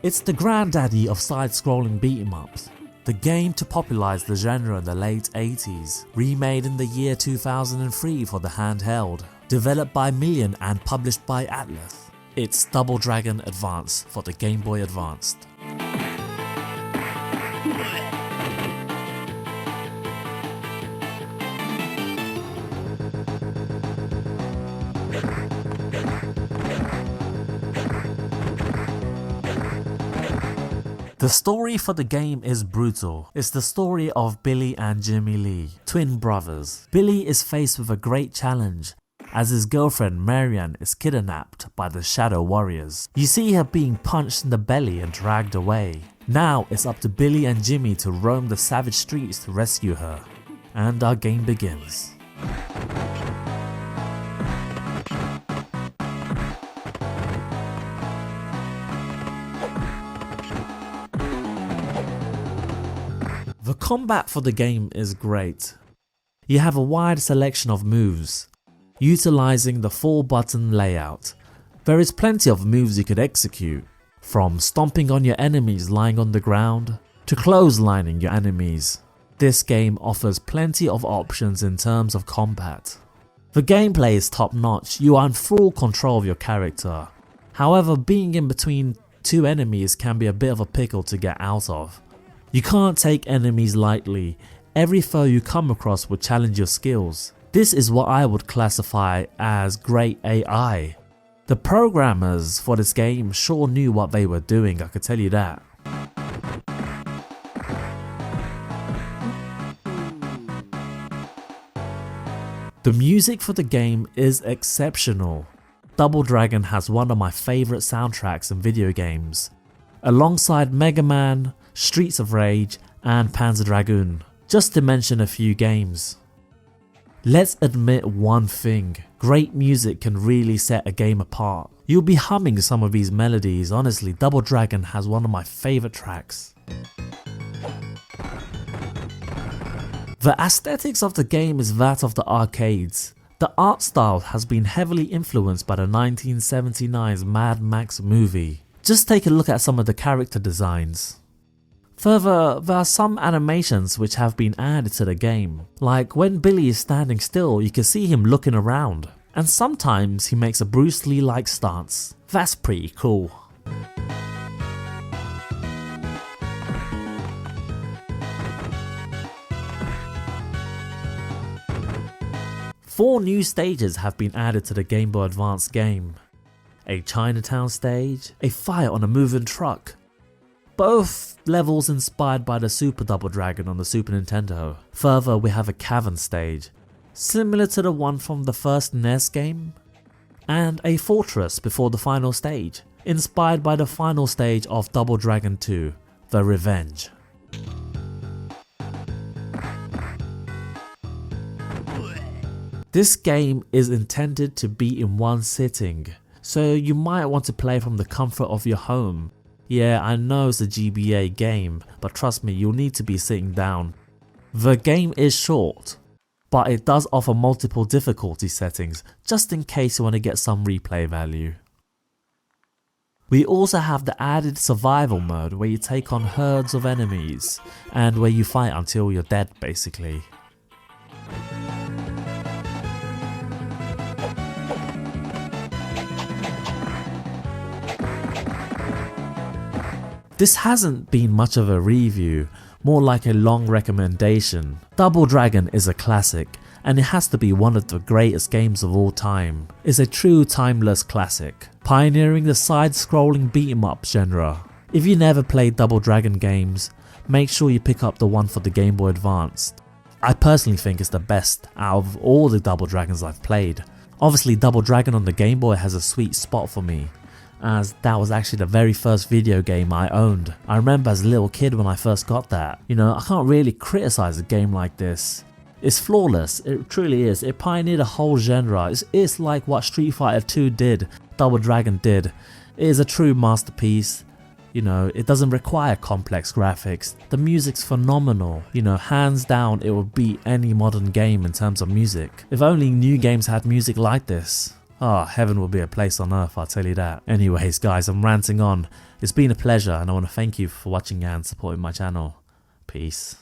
It's the granddaddy of side-scrolling beat-em-ups. The game to popularize the genre in the late 80s, remade in the year 2003 for the handheld, developed by Million and published by Atlus. It's Double Dragon Advance for the Game Boy Advanced. The story for the game is brutal. It's the story of Billy and Jimmy Lee, twin brothers. Billy is faced with a great challenge as his girlfriend Marianne is kidnapped by the Shadow Warriors. You see her being punched in the belly and dragged away. Now it's up to Billy and Jimmy to roam the savage streets to rescue her. And our game begins. The combat for the game is great. You have a wide selection of moves, utilizing the 4-button layout. There is plenty of moves you could execute, from stomping on your enemies lying on the ground, to clotheslining your enemies. This game offers plenty of options in terms of combat. The gameplay is top notch, you are in full control of your character. However, being in between two enemies can be a bit of a pickle to get out of. You can't take enemies lightly, every foe you come across will challenge your skills. This is what I would classify as great AI. The programmers for this game sure knew what they were doing, I could tell you that. The music for the game is exceptional. Double Dragon has one of my favourite soundtracks in video games, alongside Mega Man, Streets of Rage and Panzer Dragoon, just to mention a few games. Let's admit one thing, great music can really set a game apart. You'll be humming some of these melodies. Honestly, Double Dragon has one of my favourite tracks. The aesthetics of the game is that of the arcades. The art style has been heavily influenced by the 1979's Mad Max movie. Just take a look at some of the character designs. Further, there are some animations which have been added to the game, like when Billy is standing still you can see him looking around, and sometimes he makes a Bruce Lee like stance. That's pretty cool. Four new stages have been added to the Game Boy Advance game. A Chinatown Stage, a fight on a moving truck. Both levels inspired by the Super Double Dragon on the Super Nintendo. Further, we have a Cavern Stage, similar to the one from the first NES game. And a fortress before the final stage, inspired by the final stage of Double Dragon 2, The Revenge. This game is intended to be in one sitting, so you might want to play from the comfort of your home. Yeah, I know it's a GBA game, but trust me, you'll need to be sitting down. The game is short, but it does offer multiple difficulty settings, just in case you want to get some replay value. We also have the added survival mode where you take on herds of enemies, and where you fight until you're dead basically. This hasn't been much of a review, more like a long recommendation. Double Dragon is a classic, and it has to be one of the greatest games of all time. It's a true timeless classic, pioneering the side-scrolling beat-em-up genre. If you never played Double Dragon games, make sure you pick up the one for the Game Boy Advance. I personally think it's the best out of all the Double Dragons I've played. Obviously, Double Dragon on the Game Boy has a sweet spot for me, as that was actually the very first video game I owned. I remember as a little kid when I first got that. You know, I can't really criticize a game like this. It's flawless, it truly is. It pioneered a whole genre. It's like what Street Fighter 2 did, Double Dragon did. It is a true masterpiece. You know, it doesn't require complex graphics. The music's phenomenal. You know, hands down it would beat any modern game in terms of music. If only new games had music like this. heaven will be a place on earth, I'll tell you that. Anyways guys, I'm ranting on. It's been a pleasure and I want to thank you for watching and supporting my channel. Peace.